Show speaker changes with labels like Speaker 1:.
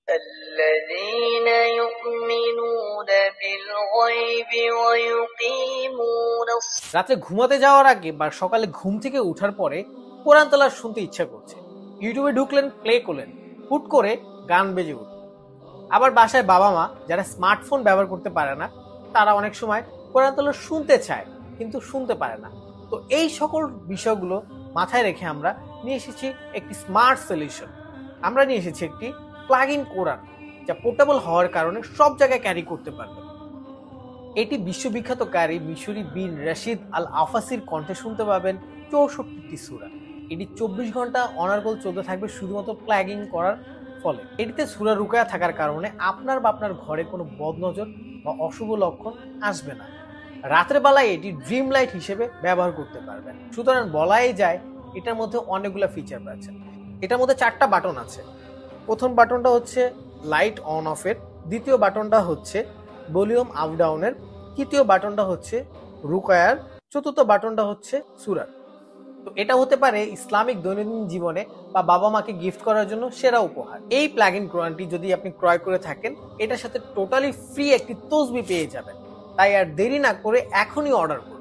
Speaker 1: الذين يؤمنون بالغيب ويقيمون
Speaker 2: রাতে ঘুমাতে যাওয়ার আগে বা সকালে ঘুম থেকে ওঠার পরে কোরআন তেলাওয়াত শুনতে ইচ্ছা করছে, ইউটিউবে ঢুকলেন, প্লে করলেন, হুট করে গান বেজে উঠল। আবার বাসায় বাবা মা যারা স্মার্টফোন ব্যবহার করতে পারে না, তারা অনেক সময় কোরআন তেলাওয়াত শুনতে চায় কিন্তু শুনতে পারে না। তো এই সকল বিষয়গুলো মাথায় রেখে আমরা নিয়ে এসেছি একটি স্মার্ট সলিউশন। আমরা নিয়ে এসেছি একটি প্লাগ ইন কোরআন, যা পোর্টেবল হওয়ার কারণে সব জায়গায় ক্যারি করতে পারবে। এটি বিশ্ববিখ্যাত কারি মিশরি বিন রশিদ আল আফাসির কণ্ঠে শুনতে পাবেন 64টি সূরা। এটি 24 ঘন্টা অনার্গল চলতে থাকবে শুধুমাত্র প্লাগিং করার ফলে। এটিতে সূরা রুকায়া থাকার কারণে আপনার বা আপনার ঘরে কোনো বদনজর বা অশুভ লক্ষণ আসবে না। রাতের বেলায় এটি ড্রিম লাইট হিসেবে ব্যবহার করতে পারবেন। সুতরাং বলাই যায় এটার মধ্যে অনেকগুলো ফিচার আছে। এটার মধ্যে 4টা বাটন আছে। প্রথম বাটনটা হচ্ছে লাইট অন অফের, দ্বিতীয় বাটনটা হচ্ছে ভলিউম আপ ডাউনের, তৃতীয় বাটনটা হচ্ছে রুকায়ার, চতুর্থ বাটনটা হচ্ছে সূরার। তো এটা হতে পারে ইসলামিক দৈনন্দিন জীবনে বা বাবা মাকে গিফট করার জন্য সেরা উপহার। এই প্লাগ ইন কোরআনটি যদি আপনি ক্রয় করে থাকেন, এটার সাথে টোটালি ফ্রি একটি তসবি পেয়ে যাবেন। তাই আর দেরি না করে এখনই অর্ডার করুন।